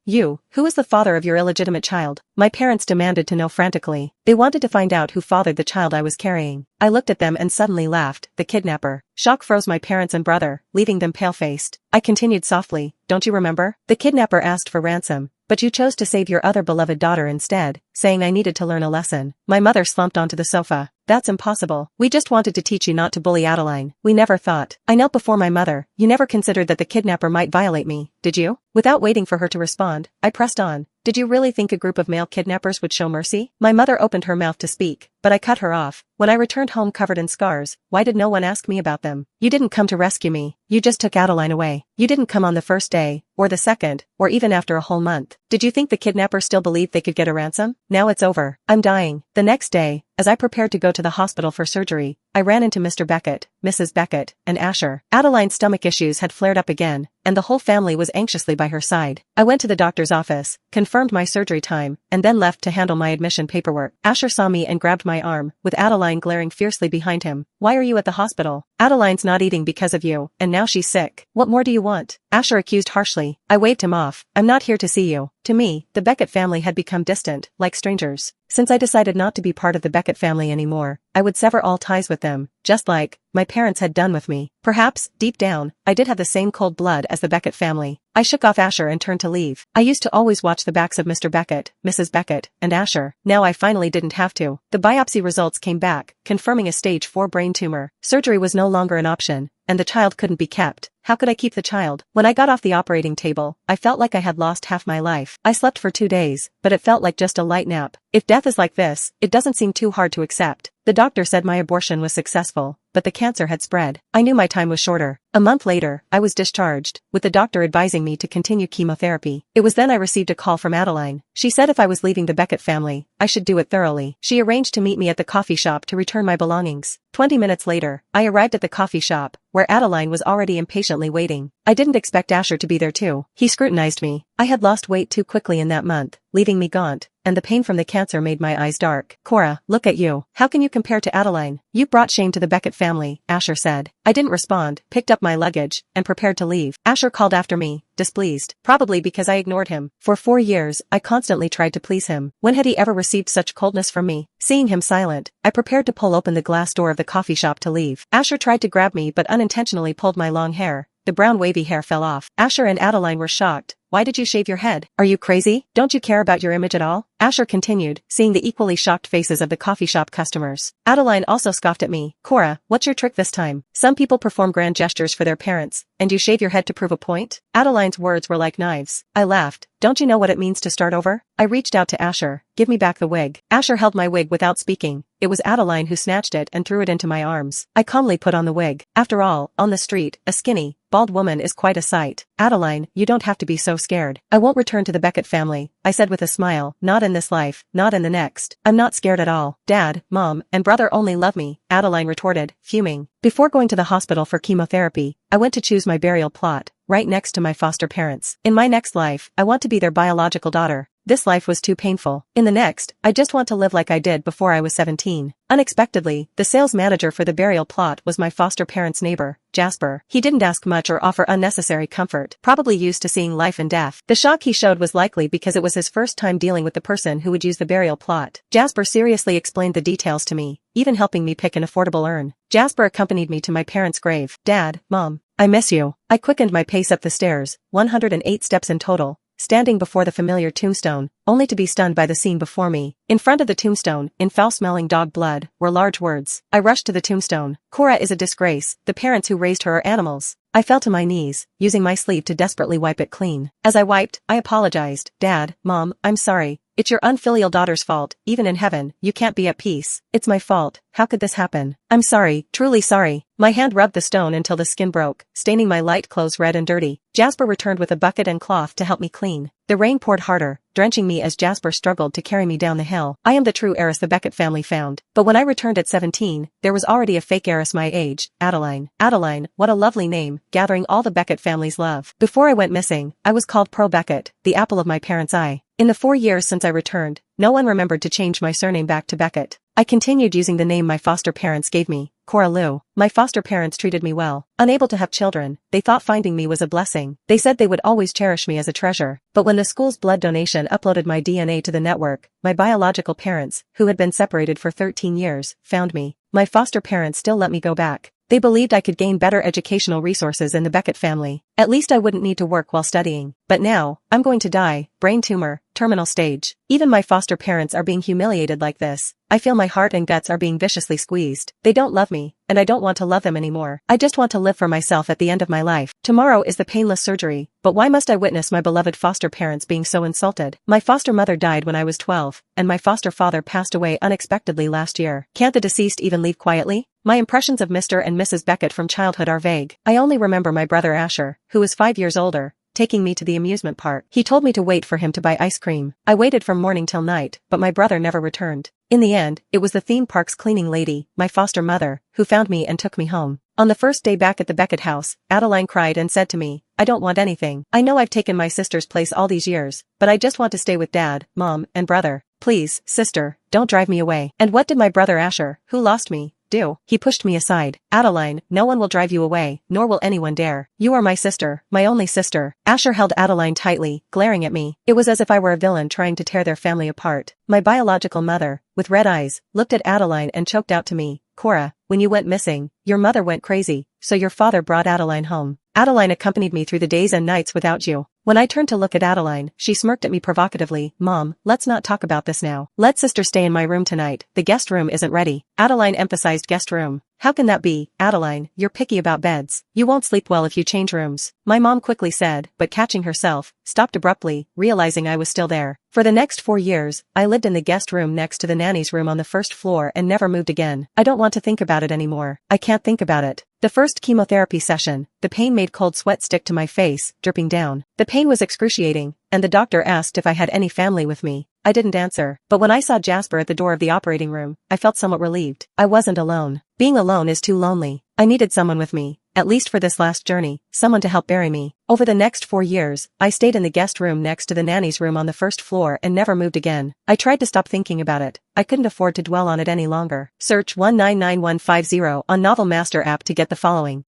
You, who is the father of your illegitimate child? My parents demanded to know frantically. They wanted to find out who fathered the child I was carrying. I looked at them and suddenly laughed. The kidnapper. Shock froze my parents and brother, leaving them pale-faced. I continued softly, don't you remember? The kidnapper asked for ransom, but you chose to save your other beloved daughter instead, saying I needed to learn a lesson. My mother slumped onto the sofa. That's impossible. We just wanted to teach you not to bully Adeline. We never thought. I knelt before my mother. You never considered that the kidnapper might violate me, did you? Without waiting for her to respond, I pressed on. Did you really think a group of male kidnappers would show mercy? My mother opened her mouth to speak, but I cut her off. When I returned home covered in scars, why did no one ask me about them? You didn't come to rescue me. You just took Adeline away. You didn't come on the first day, or the second, or even after a whole month. Did you think the kidnappers still believed they could get a ransom? Now it's over. I'm dying. The next day, as I prepared to go to the hospital for surgery, I ran into Mr. Beckett, Mrs. Beckett, and Asher. Adeline's stomach issues had flared up again, and the whole family was anxiously by her side. I went to the doctor's office, confirmed my surgery time, and then left to handle my admission paperwork. Asher saw me and grabbed my arm, with Adeline glaring fiercely behind him. Why are you at the hospital? Adeline's not eating because of you, and now she's sick. What more do you want? Asher accused harshly. I waved him off. I'm not here to see you. To me, the Beckett family had become distant, like strangers. Since I decided not to be part of the Beckett family anymore, I would sever all ties with them, just like my parents had done with me. Perhaps, deep down, I did have the same cold blood as the Beckett family. I shook off Asher and turned to leave. I used to always watch the backs of Mr. Beckett, Mrs. Beckett, and Asher. Now I finally didn't have to. The biopsy results came back, confirming a stage 4 brain tumor. Surgery was no longer an option, and the child couldn't be kept. How could I keep the child? When I got off the operating table, I felt like I had lost half my life. I slept for 2 days, but it felt like just a light nap. If death is like this, it doesn't seem too hard to accept. The doctor said my abortion was successful, but the cancer had spread. I knew my time was shorter. A month later, I was discharged, with the doctor advising me to continue chemotherapy. It was then I received a call from Adeline. She said if I was leaving the Beckett family, I should do it thoroughly. She arranged to meet me at the coffee shop to return my belongings. 20 minutes later, I arrived at the coffee shop, where Adeline was already impatiently waiting. I didn't expect Asher to be there too. He scrutinized me. I had lost weight too quickly in that month, leaving me gaunt, and the pain from the cancer made my eyes dark. Cora, look at you. How can you compare to Adeline? You brought shame to the Beckett family, Asher said. I didn't respond, picked up my luggage, and prepared to leave. Asher called after me, displeased, probably because I ignored him. For 4 years, I constantly tried to please him. When had he ever received such coldness from me? Seeing him silent, I prepared to pull open the glass door of the coffee shop to leave. Asher tried to grab me but unintentionally pulled my long hair. The brown wavy hair fell off. Asher and Adeline were shocked. Why did you shave your head? Are you crazy? Don't you care about your image at all? Asher continued, seeing the equally shocked faces of the coffee shop customers. Adeline also scoffed at me. Cora, what's your trick this time? Some people perform grand gestures for their parents, and you shave your head to prove a point? Adeline's words were like knives. I laughed. Don't you know what it means to start over? I reached out to Asher. Give me back the wig. Asher held my wig without speaking. It was Adeline who snatched it and threw it into my arms. I calmly put on the wig. After all, on the street, a skinny, bald woman is quite a sight. Adeline, you don't have to be so scared. I won't return to the Beckett family, I said with a smile. Not in this life, not in the next. I'm not scared at all. Dad, Mom, and brother only love me, Adeline retorted, fuming. Before going to the hospital for chemotherapy, I went to choose my burial plot, right next to my foster parents. In my next life, I want to be their biological daughter. This life was too painful. In the next, I just want to live like I did before I was 17. Unexpectedly, the sales manager for the burial plot was my foster parents' neighbor, Jasper. He didn't ask much or offer unnecessary comfort, probably used to seeing life and death. The shock he showed was likely because it was his first time dealing with the person who would use the burial plot. Jasper seriously explained the details to me, even helping me pick an affordable urn. Jasper accompanied me to my parents' grave. Dad, Mom, I miss you. I quickened my pace up the stairs, 108 steps in total, standing before the familiar tombstone, only to be stunned by the scene before me. In front of the tombstone, in foul-smelling dog blood, were large words. I rushed to the tombstone. Cora is a disgrace. The parents who raised her are animals. I fell to my knees, using my sleeve to desperately wipe it clean. As I wiped, I apologized. Dad, Mom, I'm sorry. It's your unfilial daughter's fault. Even in heaven, you can't be at peace. It's my fault. How could this happen? I'm sorry, truly sorry. My hand rubbed the stone until the skin broke, staining my light clothes red and dirty. Jasper returned with a bucket and cloth to help me clean. The rain poured harder, drenching me as Jasper struggled to carry me down the hill. I am the true heiress the Beckett family found. But when I returned at 17, there was already a fake heiress my age, Adeline. Adeline, what a lovely name, gathering all the Beckett family's love. Before I went missing, I was called Pearl Beckett, the apple of my parents' eye. In the 4 years since I returned, no one remembered to change my surname back to Beckett. I continued using the name my foster parents gave me, Cora Lou. My foster parents treated me well. Unable to have children, they thought finding me was a blessing. They said they would always cherish me as a treasure. But when the school's blood donation uploaded my DNA to the network, my biological parents, who had been separated for 13 years, found me. My foster parents still let me go back. They believed I could gain better educational resources in the Beckett family. At least I wouldn't need to work while studying. But now, I'm going to die, brain tumor, terminal stage. Even my foster parents are being humiliated like this. I feel my heart and guts are being viciously squeezed. They don't love me, and I don't want to love them anymore. I just want to live for myself at the end of my life. Tomorrow is the painless surgery, but why must I witness my beloved foster parents being so insulted? My foster mother died when I was 12, and my foster father passed away unexpectedly last year. Can't the deceased even leave quietly? My impressions of Mr. and Mrs. Beckett from childhood are vague. I only remember my brother Asher, who is 5 years older, taking me to the amusement park. He told me to wait for him to buy ice cream. I waited from morning till night, but my brother never returned. In the end, it was the theme park's cleaning lady, my foster mother, who found me and took me home. On the first day back at the Beckett house, Adeline cried and said to me, "I don't want anything. I know I've taken my sister's place all these years, but I just want to stay with Dad, Mom, and brother. Please, sister, don't drive me away." And what did my brother Asher, who lost me, do? He pushed me aside. "Adeline, no one will drive you away, nor will anyone dare. You are my sister, my only sister." Asher held Adeline tightly, glaring at me. It was as if I were a villain trying to tear their family apart. My biological mother, with red eyes, looked at Adeline and choked out to me, "Cora, when you went missing, your mother went crazy, so your father brought Adeline home. Adeline accompanied me through the days and nights without you." When I turned to look at Adeline, she smirked at me provocatively. "Mom, let's not talk about this now. Let sister stay in my room tonight. The guest room isn't ready." Adeline emphasized guest room. "How can that be, Adeline? You're picky about beds. You won't sleep well if you change rooms," my mom quickly said, but catching herself, stopped abruptly, realizing I was still there. For the next 4 years, I lived in the guest room next to the nanny's room on the first floor and never moved again. I don't want to think about it anymore. I can't think about it. The first chemotherapy session, the pain made cold sweat stick to my face, dripping down. The pain was excruciating, and the doctor asked if I had any family with me. I didn't answer, but when I saw Jasper at the door of the operating room, I felt somewhat relieved. I wasn't alone. Being alone is too lonely. I needed someone with me, at least for this last journey, someone to help bury me. Over the next 4 years, I stayed in the guest room next to the nanny's room on the first floor and never moved again. I tried to stop thinking about it. I couldn't afford to dwell on it any longer. Search 199150 on NovelMaster app to get the following.